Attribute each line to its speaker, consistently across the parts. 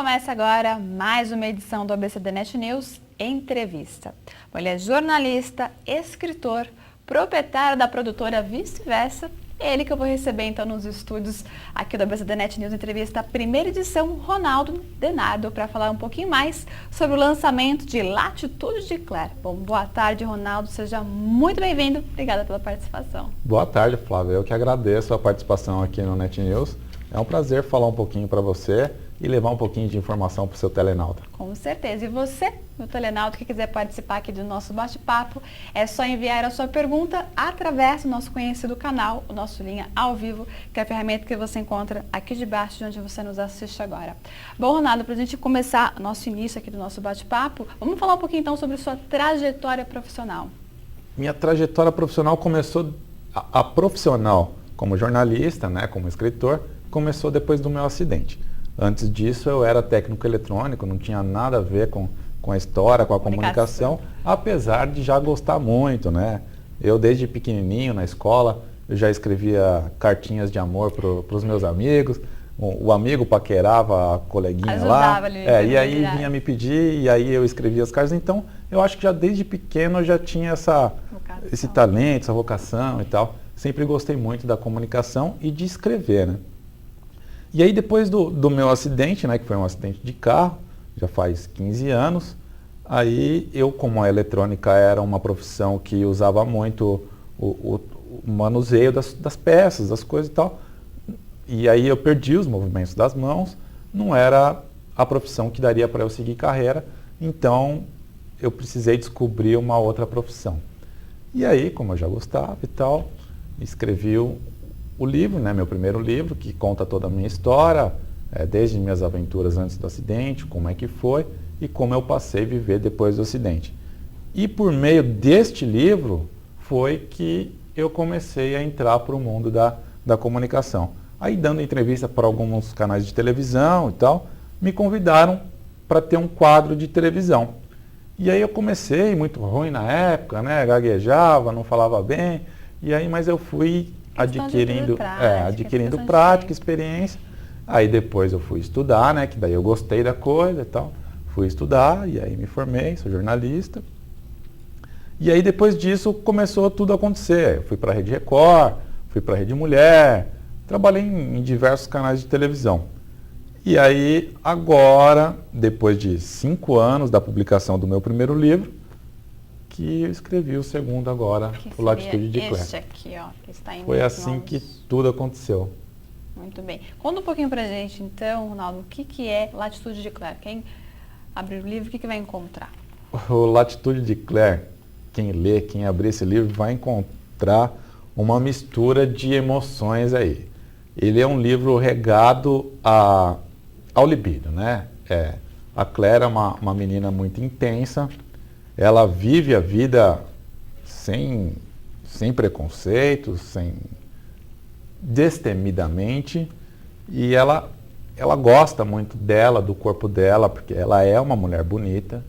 Speaker 1: Começa agora mais uma edição do ABCDNet News Entrevista. Ele é jornalista, escritor, proprietário da produtora Vice-Versa. É ele que eu vou receber então nos estúdios aqui do ABCDNet News Entrevista, a primeira edição, Ronaldo Denardo, para falar um pouquinho mais sobre o lançamento de Latitude de Claire. Bom, boa tarde, Ronaldo, seja muito bem-vindo. Obrigada pela participação.
Speaker 2: Boa tarde, Flávia. Eu que agradeço a participação aqui no Net News. É um prazer falar um pouquinho para você e levar um pouquinho de informação para o seu telenauta.
Speaker 1: Com certeza. E você, meu telenauta, que quiser participar aqui do nosso bate-papo, é só enviar a sua pergunta através do nosso conhecido canal, o nosso Linha ao Vivo, que é a ferramenta que você encontra aqui debaixo de onde você nos assiste agora. Bom, Ronaldo, para a gente começar o nosso início aqui do nosso bate-papo, vamos falar um pouquinho então sobre sua trajetória profissional.
Speaker 2: Minha trajetória profissional começou, a profissional como jornalista, né, como escritor, começou depois do meu acidente. Antes disso eu era técnico eletrônico, não tinha nada a ver com a história, com a comunicação, apesar de já gostar muito, né? Eu desde pequenininho na escola, eu já escrevia cartinhas de amor para os meus amigos, o amigo paquerava a coleguinha
Speaker 1: ajudava
Speaker 2: lá, e aí vinha me pedir, e aí eu escrevia as cartas. Então eu acho que já desde pequeno eu já tinha esse talento, essa vocação e tal. Sempre gostei muito da comunicação e de escrever, né? E aí depois do meu acidente, né, que foi um acidente de carro, já faz 15 anos, aí eu, como a eletrônica era uma profissão que usava muito o manuseio das peças, das coisas e tal, e aí eu perdi os movimentos das mãos, não era a profissão que daria para eu seguir carreira, então eu precisei descobrir uma outra profissão. E aí, como eu já gostava e tal, escrevi o livro, né, meu primeiro livro, que conta toda a minha história, desde minhas aventuras antes do acidente, como é que foi e como eu passei a viver depois do acidente. E por meio deste livro foi que eu comecei a entrar para o mundo da comunicação. Aí dando entrevista para alguns canais de televisão e tal, me convidaram para ter um quadro de televisão. E aí eu comecei, muito ruim na época, né, gaguejava, não falava bem, e aí, mas eu fui adquirindo prática, experiência. Aí depois eu fui estudar, né, que daí eu gostei da coisa e tal. Fui estudar e aí me formei, sou jornalista. E aí depois disso começou tudo a acontecer. Eu fui para a Rede Record, fui para a Rede Mulher, trabalhei em diversos canais de televisão. E aí agora, depois de 5 anos da publicação do meu primeiro livro, que eu escrevi o segundo agora, o Latitude de Claire.
Speaker 1: Este aqui, ó, que está em
Speaker 2: Foi assim
Speaker 1: mãos.
Speaker 2: que tudo aconteceu.
Speaker 1: Muito bem. Conta um pouquinho pra gente, então, Ronaldo, o que é Latitude de Claire? Quem abrir o livro, o que vai encontrar?
Speaker 2: O Latitude de Claire, quem lê, quem abrir esse livro, vai encontrar uma mistura de emoções aí. Ele é um livro regado ao libido, né? A Claire é uma menina muito intensa. Ela vive a vida sem preconceitos, destemidamente, e ela gosta muito dela, do corpo dela, porque ela é uma mulher bonita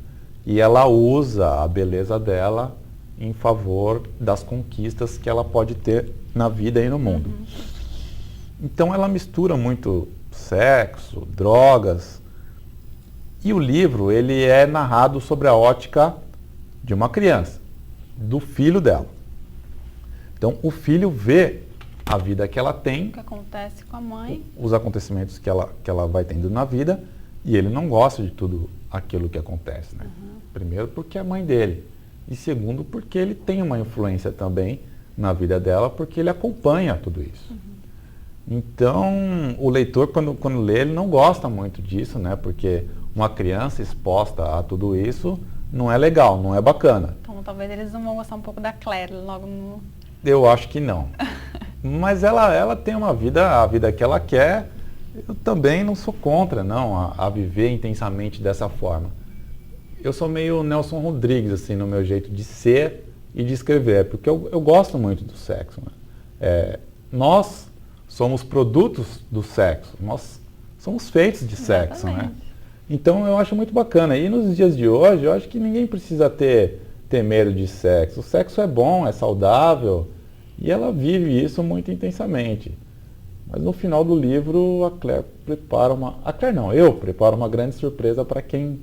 Speaker 2: e ela usa a beleza dela em favor das conquistas que ela pode ter na vida e no mundo.
Speaker 1: Uhum.
Speaker 2: Então ela mistura muito sexo, drogas, e o livro ele é narrado sobre a ótica de uma criança, do filho dela. Então o filho vê a vida que ela tem,
Speaker 1: O que acontece com a mãe.
Speaker 2: os acontecimentos que ela vai tendo na vida, e ele não gosta de tudo aquilo que acontece, né?
Speaker 1: Uhum.
Speaker 2: Primeiro porque é a mãe dele, e segundo porque ele tem uma influência também na vida dela, porque ele acompanha tudo isso.
Speaker 1: Uhum.
Speaker 2: Então o leitor quando lê, ele não gosta muito disso, né? Porque uma criança exposta a tudo isso não é legal, não é bacana.
Speaker 1: Então talvez eles não vão gostar um pouco da Claire logo no...
Speaker 2: Eu acho que não. Mas ela tem a vida que ela quer. Eu também não sou contra, não, a viver intensamente dessa forma. Eu sou meio Nelson Rodrigues, assim, no meu jeito de ser e de escrever, porque eu gosto muito do sexo, né? Nós somos produtos do sexo, nós somos feitos de sexo, né? Então eu acho muito bacana. E nos dias de hoje, eu acho que ninguém precisa ter medo de sexo. O sexo é bom, é saudável, e ela vive isso muito intensamente. Mas no final do livro, a Claire prepara uma... A Claire não, eu preparo uma grande surpresa para quem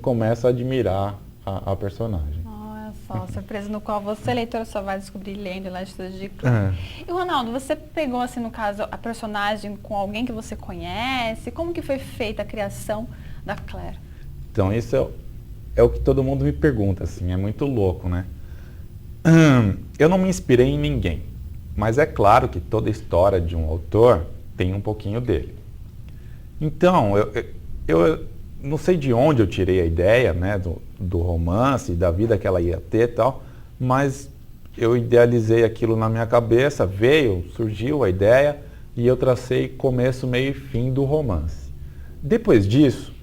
Speaker 2: começa a admirar a personagem.
Speaker 1: Olha só, surpresa no qual você, leitor, só vai descobrir lendo Latitude de Claire. E Ronaldo, você pegou, assim, no caso, a personagem com alguém que você conhece? Como que foi feita a criação da Claire?
Speaker 2: Então, isso é o que todo mundo me pergunta, assim, é muito louco, né? Eu não me inspirei em ninguém, mas é claro que toda história de um autor tem um pouquinho dele. Então, eu não sei de onde eu tirei a ideia, né, do romance, da vida que ela ia ter e tal, mas eu idealizei aquilo na minha cabeça, surgiu a ideia e eu tracei começo, meio e fim do romance. Depois disso,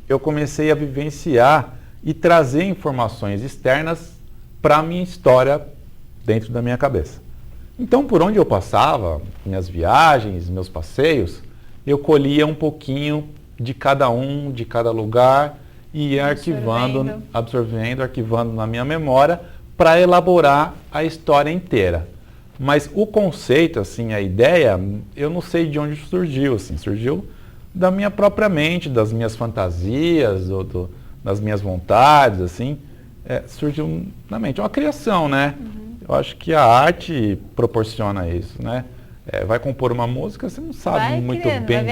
Speaker 2: eu comecei a vivenciar e trazer informações externas para a minha história dentro da minha cabeça. Então, por onde eu passava, minhas viagens, meus passeios, eu colhia um pouquinho de cada lugar e ia absorvendo, arquivando na minha memória para elaborar a história inteira. Mas o conceito, assim, a ideia, eu não sei de onde surgiu, assim, surgiu da minha própria mente, das minhas fantasias, das minhas vontades, assim, surgiu na mente. É uma criação, né? Eu acho que a arte proporciona isso, né? Vai compor uma música, você não sabe muito bem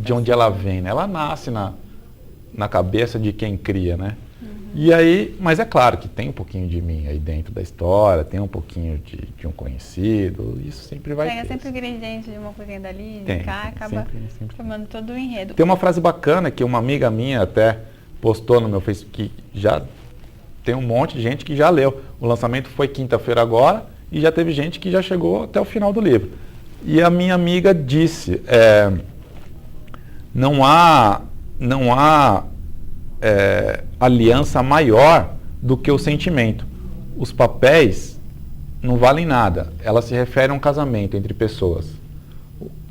Speaker 2: de onde ela vem, né? Ela nasce na cabeça de quem cria, né? E aí, mas é claro que tem um pouquinho de mim aí dentro da história, tem um pouquinho de um conhecido, isso sempre vai ter.
Speaker 1: Tem sempre o ingrediente de uma coisinha dali, de cá, acaba formando todo o enredo.
Speaker 2: Tem uma frase bacana que uma amiga minha até postou no meu Facebook, que já tem um monte de gente que já leu. O lançamento foi quinta-feira agora e já teve gente que já chegou até o final do livro. E a minha amiga disse, não há aliança maior do que o sentimento. Os papéis não valem nada. Ela se refere a um casamento entre pessoas.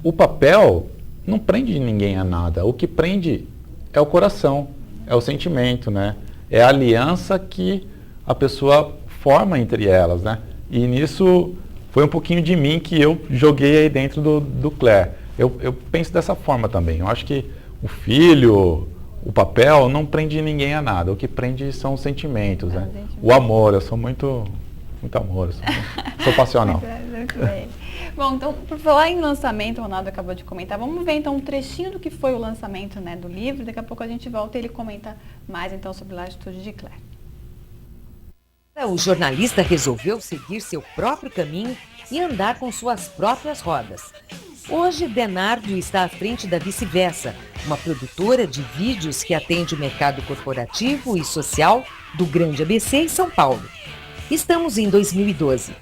Speaker 2: O papel não prende ninguém a nada. O que prende é o coração, é o sentimento, né? É a aliança que a pessoa forma entre elas, né? E nisso foi um pouquinho de mim que eu joguei aí dentro do Claire. Eu penso dessa forma também. Eu acho que o filho, o papel não prende ninguém a nada. O que prende são os sentimentos, né? O amor. Eu sou muito amor, sou passional.
Speaker 1: Muito bem. Bom, então, por falar em lançamento, o Ronaldo acabou de comentar, vamos ver então um trechinho do que foi o lançamento, né, do livro. Daqui a pouco a gente volta e ele comenta mais então sobre Latitude de Claire.
Speaker 3: O jornalista resolveu seguir seu próprio caminho e andar com suas próprias rodas. Hoje, Denardio está à frente da Vice-Versa, uma produtora de vídeos que atende o mercado corporativo e social do Grande ABC em São Paulo. Estamos em 2012.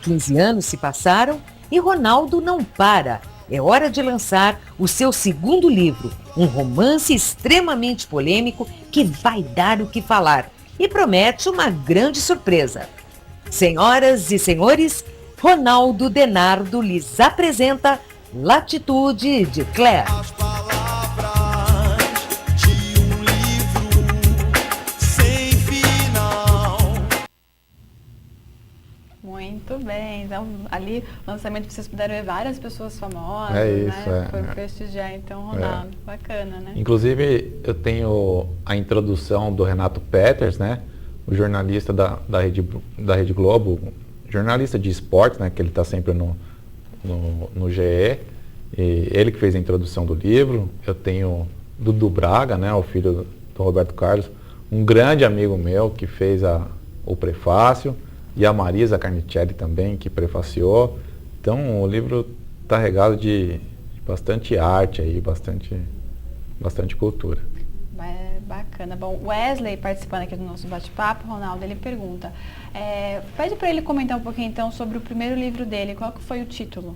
Speaker 3: 15 anos se passaram e Ronaldo não para. É hora de lançar o seu segundo livro, um romance extremamente polêmico que vai dar o que falar e promete uma grande surpresa. Senhoras e senhores, Ronaldo Denardio lhes apresenta Latitude de Claire.
Speaker 4: As palavras de um livro sem final.
Speaker 1: Muito bem. Então, ali, no lançamento, vocês puderam ver várias pessoas famosas,
Speaker 2: isso,
Speaker 1: né? Foi prestigiar, então, Ronaldo. Bacana, né?
Speaker 2: Inclusive, eu tenho a introdução do Renato Peters, né? O jornalista da Rede Globo, jornalista de esportes, né? Que ele está sempre no GE, e ele que fez a introdução do livro. Eu tenho Dudu Braga, né, o filho do Roberto Carlos, um grande amigo meu que fez o prefácio, e a Marisa Carnicelli também, que prefaciou. Então o livro está regado de bastante arte aí, bastante cultura.
Speaker 1: Bacana. Bom, Wesley, participando aqui do nosso bate-papo, Ronaldo, ele pergunta, pede para ele comentar um pouquinho então sobre o primeiro livro dele, qual que foi o título?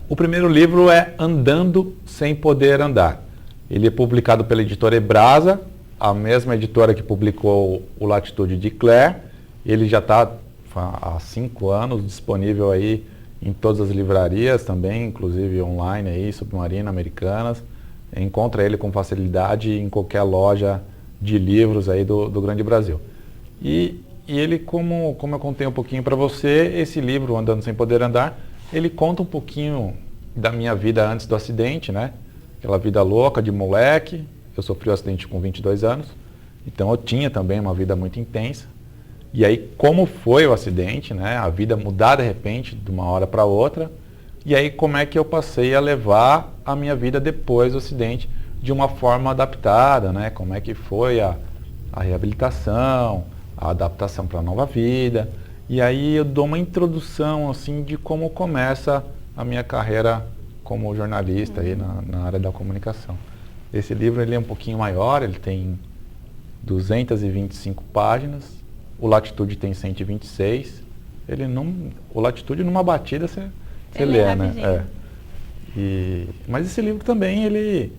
Speaker 2: O primeiro livro é Andando Sem Poder Andar. Ele é publicado pela editora Ebrasa, a mesma editora que publicou o Latitude de Claire. Ele já está há 5 anos disponível aí em todas as livrarias também, inclusive online aí, Submarina, Americanas. Encontra ele com facilidade em qualquer loja de livros aí do Grande Brasil. E ele, como eu contei um pouquinho para você, esse livro, Andando Sem Poder Andar, ele conta um pouquinho da minha vida antes do acidente, né? Aquela vida louca de moleque. Eu sofri o acidente com 22 anos, então eu tinha também uma vida muito intensa. E aí, como foi o acidente, né? A vida mudar de repente, de uma hora para outra. E aí, como é que eu passei a levar a minha vida depois do acidente de uma forma adaptada, né? Como é que foi a reabilitação, a adaptação para a nova vida. E aí eu dou uma introdução, assim, de como começa a minha carreira como jornalista aí na área da comunicação. Esse livro ele é um pouquinho maior, ele tem 225 páginas, o Latitude tem 126. O Latitude numa batida você lê, né? Mas esse livro também, ele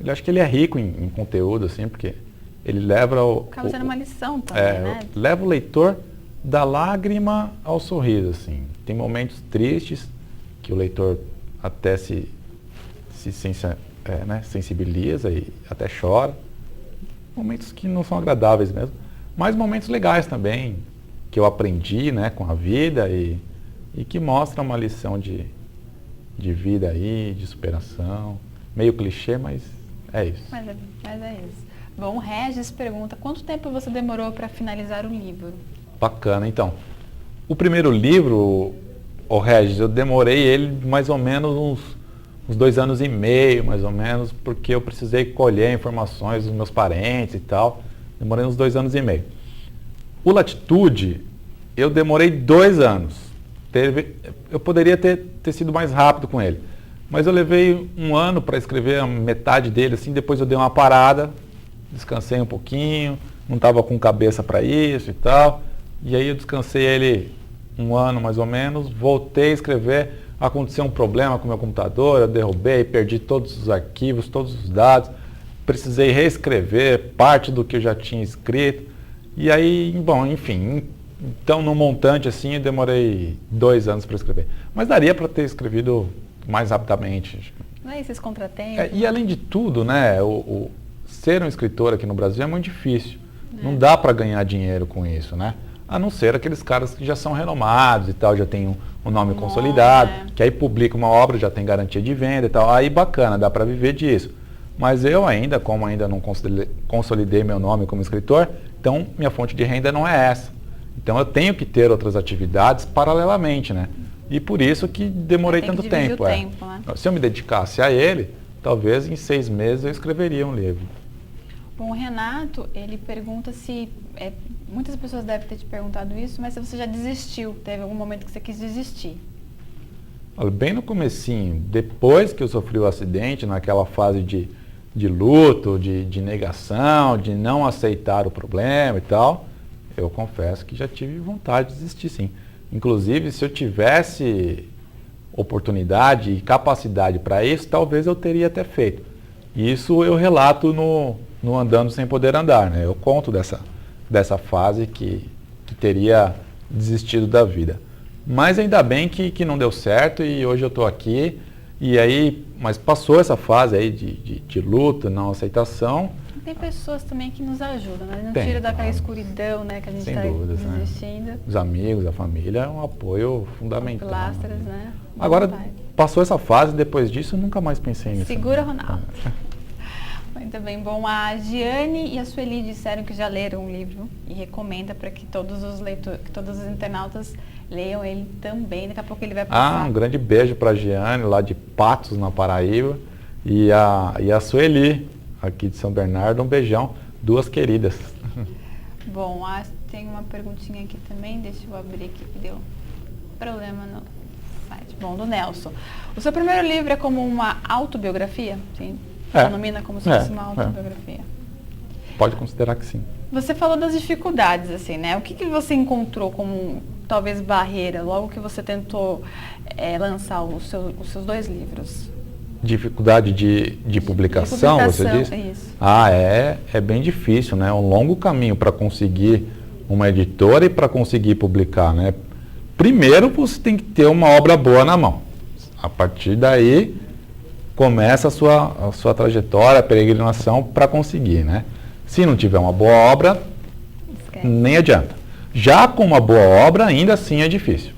Speaker 2: acho que ele é rico em conteúdo, assim, porque ele leva
Speaker 1: acaba sendo uma lição também, né?
Speaker 2: Leva o leitor da lágrima ao sorriso, assim. Tem momentos tristes que o leitor até se sensibiliza e até chora. Momentos que não são agradáveis mesmo, mas momentos legais também, que eu aprendi, né, com a vida e que mostra uma lição de vida aí, de superação. Meio clichê, mas é isso.
Speaker 1: Mas é isso. Bom, o Regis pergunta, quanto tempo você demorou para finalizar o livro?
Speaker 2: Bacana, então. O primeiro livro, o Regis, eu demorei ele mais ou menos uns 2 anos e meio, mais ou menos, porque eu precisei colher informações dos meus parentes e tal. Demorei uns 2 anos e meio. O Latitude, eu demorei 2 anos. Eu poderia ter sido mais rápido com ele. Mas eu levei 1 ano para escrever a metade dele, assim, depois eu dei uma parada, descansei um pouquinho, não estava com cabeça para isso e tal. E aí eu descansei ele 1 ano mais ou menos, voltei a escrever, aconteceu um problema com o meu computador, eu derrubei, perdi todos os arquivos, todos os dados, precisei reescrever parte do que eu já tinha escrito. E aí, bom, enfim, então no montante assim eu demorei 2 anos para escrever. Mas daria para ter escrevido mais rapidamente.
Speaker 1: Não é esses contratempos?
Speaker 2: E além de tudo, né, ser um escritor aqui no Brasil é muito difícil. Não dá para ganhar dinheiro com isso, né? A não ser aqueles caras que já são renomados e tal, já tem um nome consolidado, que aí publica uma obra, já tem garantia de venda e tal. Aí bacana, dá para viver disso. Mas eu como ainda não consolidei meu nome como escritor, então minha fonte de renda não é essa. Então eu tenho que ter outras atividades paralelamente, né? E por isso que demorei tanto tempo.
Speaker 1: Né?
Speaker 2: Se eu me dedicasse a ele, talvez em 6 meses eu escreveria um livro.
Speaker 1: Bom, o Renato, ele pergunta se, muitas pessoas devem ter te perguntado isso, mas se você já desistiu, teve algum momento que você quis desistir?
Speaker 2: Olha, bem no comecinho, depois que eu sofri o acidente, naquela fase de luto, de negação, de não aceitar o problema e tal, eu confesso que já tive vontade de desistir, sim. Inclusive, se eu tivesse oportunidade e capacidade para isso, talvez eu teria até feito. E isso eu relato no Andando Sem Poder Andar, né? Eu conto dessa fase que teria desistido da vida. Mas ainda bem que não deu certo e hoje eu estou aqui. E aí, mas passou essa fase aí de luta, não aceitação.
Speaker 1: Tem pessoas também que nos ajudam, né? Não tira daquela escuridão, né, que a gente está desistindo.
Speaker 2: Né? Os amigos, a família é um apoio fundamental.
Speaker 1: Pilastras, né?
Speaker 2: Agora, passou essa fase, depois disso eu nunca mais pensei nisso.
Speaker 1: Segura, Ronaldo. Muito bem. Bom, a Giane e a Sueli disseram que já leram o livro e recomenda para que todos os internautas leiam ele também. Daqui a pouco ele vai passar.
Speaker 2: Um grande beijo para a Giane, lá de Patos, na Paraíba, e a Sueli, aqui de São Bernardo. Um beijão, 2 queridas.
Speaker 1: Bom, tem uma perguntinha aqui também, deixa eu abrir aqui, que deu problema no site. Bom, do Nelson. O seu primeiro livro é como uma autobiografia? Sim. Denomina como se fosse uma autobiografia.
Speaker 2: Pode considerar que sim.
Speaker 1: Você falou das dificuldades, assim, né? O que você encontrou como, talvez, barreira, logo que você tentou lançar os seus 2 livros?
Speaker 2: Dificuldade de publicação, você disse?
Speaker 1: Isso.
Speaker 2: É bem difícil, né? É um longo caminho para conseguir uma editora e para conseguir publicar, né? Primeiro você tem que ter uma obra boa na mão. A partir daí começa a sua trajetória, a peregrinação para conseguir, né? Se não tiver uma boa obra, nem adianta. Já com uma boa obra, ainda assim é difícil.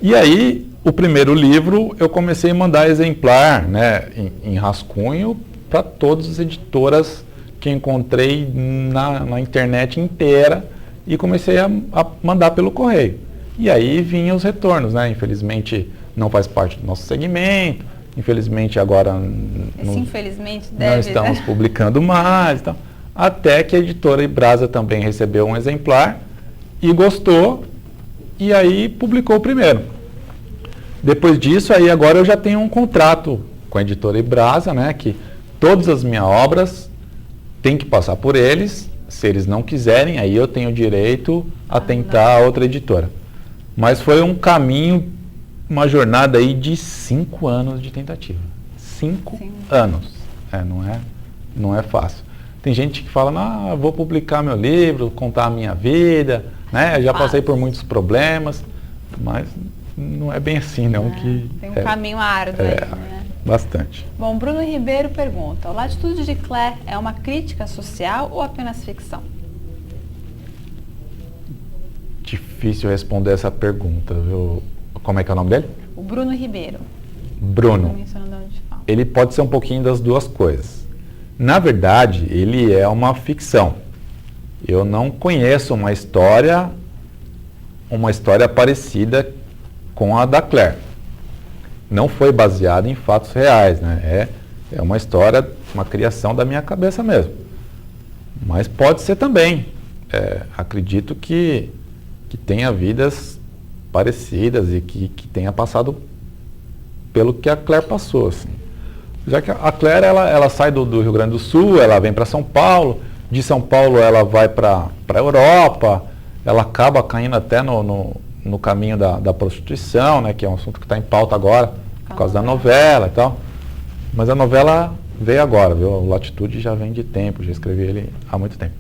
Speaker 2: E aí, o primeiro livro eu comecei a mandar exemplar, né, em rascunho para todas as editoras que encontrei na internet inteira e comecei a mandar pelo correio. E aí vinham os retornos, né? Infelizmente não faz parte do nosso segmento, infelizmente agora
Speaker 1: infelizmente
Speaker 2: não estamos publicando mais, então, até que a editora Ibrasa também recebeu um exemplar e gostou e aí publicou o primeiro. Depois disso, aí agora eu já tenho um contrato com a editora Ibrasa, né, que todas as minhas obras têm que passar por eles. Se eles não quiserem, aí eu tenho direito a tentar a outra editora. Mas foi um caminho, uma jornada aí de 5 anos de tentativa. 5 anos. Não é fácil. Tem gente que fala, vou publicar meu livro, contar a minha vida, né? Já passei por muitos problemas, mas não é bem assim, não.
Speaker 1: Tem um caminho árduo aí, né?
Speaker 2: Bastante.
Speaker 1: Bom, Bruno Ribeiro pergunta, o Latitude de Claire é uma crítica social ou apenas ficção?
Speaker 2: Difícil responder essa pergunta, viu? Como é que é o nome dele?
Speaker 1: O Bruno Ribeiro.
Speaker 2: Bruno. Ele pode ser um pouquinho das duas coisas. Na verdade, ele é uma ficção. Eu não conheço uma história parecida com a da Claire. Não foi baseada em fatos reais, né? É uma história, uma criação da minha cabeça mesmo. Mas pode ser também. Acredito que tenha vidas parecidas e que tenha passado pelo que a Claire passou, assim. Já que a Claire, ela sai do Rio Grande do Sul, ela vem para São Paulo, de São Paulo ela vai para a Europa, ela acaba caindo até no caminho da prostituição, né, que é um assunto que está em pauta agora, por causa da novela e tal. Mas a novela veio agora, viu? O Latitude já vem de tempo, já escrevi ele há muito tempo.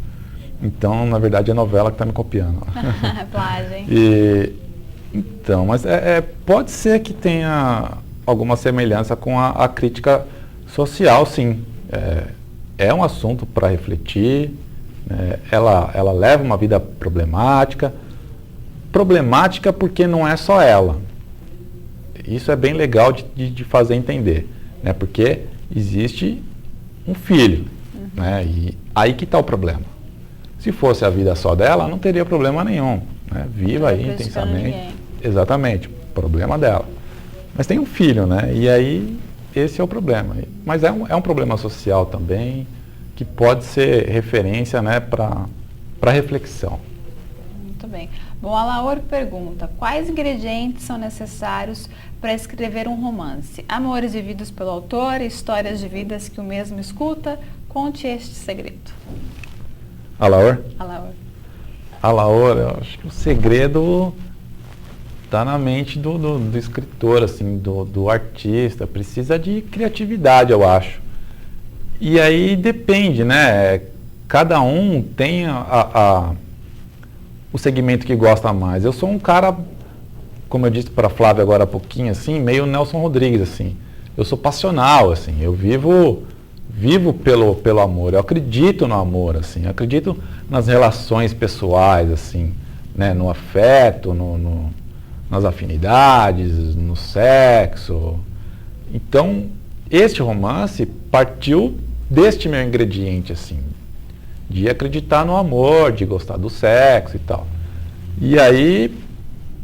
Speaker 2: Então, na verdade, é a novela que está me copiando.
Speaker 1: Plágio, hein?
Speaker 2: Então, mas pode ser que tenha alguma semelhança com a crítica social, sim. É um assunto para refletir, ela leva uma vida problemática. Problemática porque não é só ela. Isso é bem legal de fazer entender, né? Porque existe um filho, né? E aí que está o problema. Se fosse a vida só dela, não teria problema nenhum, né? Viva aí intensamente. Exatamente, problema dela. Mas tem um filho, né? E aí esse é o problema. Mas é um problema social também, que pode ser referência, né, para reflexão.
Speaker 1: Muito bem. Bom, a Laura pergunta, quais ingredientes são necessários para escrever um romance? Amores vividos pelo autor, histórias de vidas que o mesmo escuta? Conte este segredo.
Speaker 2: A Laura?
Speaker 1: A Laura,
Speaker 2: eu acho que o segredo está na mente do escritor, assim, do artista. Precisa de criatividade, eu acho. E aí depende, né? Cada um tem o segmento que gosta mais. Eu sou um cara, como eu disse para a Flávia agora há pouquinho, assim, meio Nelson Rodrigues, assim. Eu sou passional, assim. Eu vivo pelo amor. Eu acredito no amor, assim. Eu acredito nas relações pessoais, assim, né? No afeto, nas afinidades, no sexo. Então, este romance partiu deste meu ingrediente, assim, de acreditar no amor, de gostar do sexo e tal. E aí,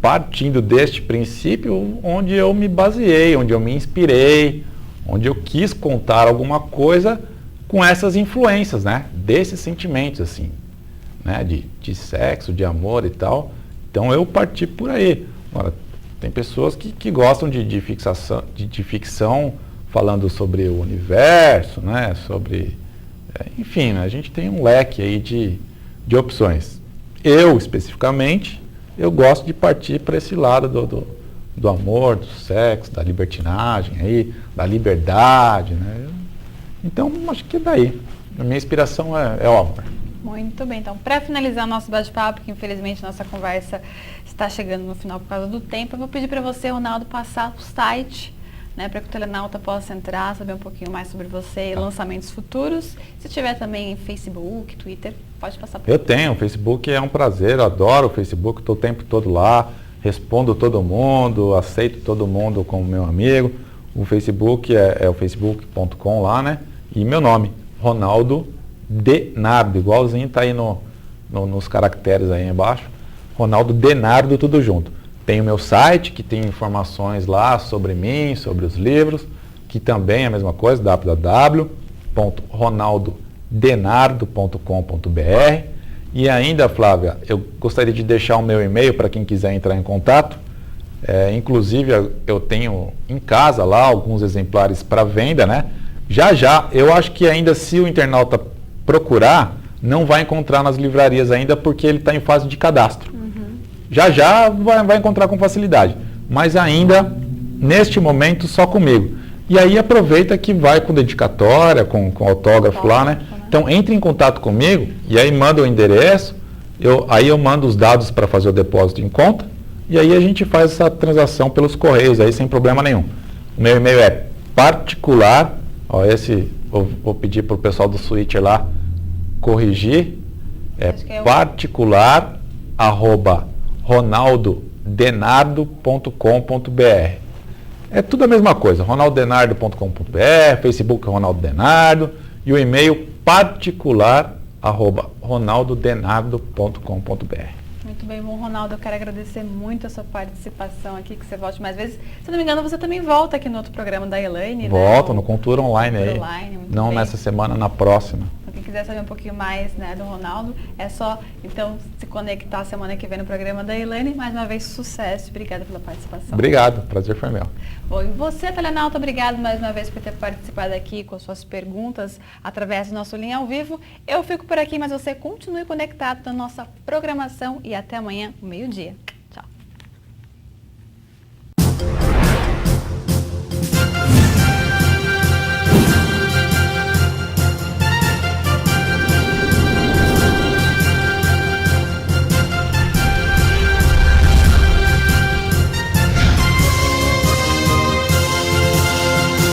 Speaker 2: partindo deste princípio, onde eu me baseei, onde eu me inspirei, onde eu quis contar alguma coisa com essas influências, né? Desses sentimentos, assim, né? De sexo, de amor e tal. Então eu parti por aí. Agora, tem pessoas que gostam de ficção, falando sobre o universo, né? Sobre... enfim, né? A gente tem um leque aí de opções. Eu, especificamente, eu gosto de partir para esse lado do amor, do sexo, da libertinagem, aí, da liberdade, né? Então, acho que é daí. A minha inspiração é o amor.
Speaker 1: Muito bem, então, para finalizar nosso bate-papo, que infelizmente nossa conversa está chegando no final por causa do tempo, eu vou pedir para você, Ronaldo, passar o site, né, para que o telenauta possa entrar, saber um pouquinho mais sobre você e lançamentos futuros. Se tiver também Facebook, Twitter, pode passar por
Speaker 2: Eu tenho, o Facebook é um prazer, eu adoro o Facebook, estou o tempo todo lá, respondo todo mundo, aceito todo mundo como meu amigo. O Facebook é o facebook.com lá, né? E meu nome, Ronaldo Denardo, igualzinho tá aí nos caracteres aí embaixo. Ronaldo Denardo, tudo junto. Tem o meu site, que tem informações lá sobre mim, sobre os livros, que também é a mesma coisa, www.ronaldodenardo.com.br. E ainda, Flávia, eu gostaria de deixar o meu e-mail para quem quiser entrar em contato. Inclusive, eu tenho em casa lá alguns exemplares para venda, né? Já, eu acho que ainda se o internauta procurar, não vai encontrar nas livrarias ainda, porque ele está em fase de cadastro. Já vai encontrar com facilidade, mas ainda, neste momento, só comigo. E aí aproveita que vai com dedicatória, com autógrafo lá, né? Então entre em contato comigo e aí manda o endereço, aí eu mando os dados para fazer o depósito em conta e aí a gente faz essa transação pelos correios aí sem problema nenhum. O meu e-mail é particular, vou pedir para o pessoal do Switcher lá corrigir, particular@ronaldodenardo.com.br. É tudo a mesma coisa, ronaldodenardo.com.br, Facebook Ronaldo Denardo e o e-mail particular@ronaldodenardo.com.br.
Speaker 1: Muito bem, bom, Ronaldo, eu quero agradecer muito a sua participação aqui, que você volte mais vezes. Se não me engano, você também volta aqui no outro programa da Elaine,
Speaker 2: Volto,
Speaker 1: né?
Speaker 2: no Cultura Online aí. Não
Speaker 1: bem.
Speaker 2: Nessa semana, na próxima.
Speaker 1: Então, quem quiser saber um pouquinho mais, né, do Ronaldo, é só, então, se conectar semana que vem no programa da Elaine. Mais uma vez, sucesso. Obrigada pela participação.
Speaker 2: Obrigado, prazer foi meu.
Speaker 1: Bom, e você, telenauta, obrigado mais uma vez por ter participado aqui com suas perguntas através do nosso Linha ao Vivo. Eu fico por aqui, mas você continue conectado na nossa programação e até amanhã, meio-dia.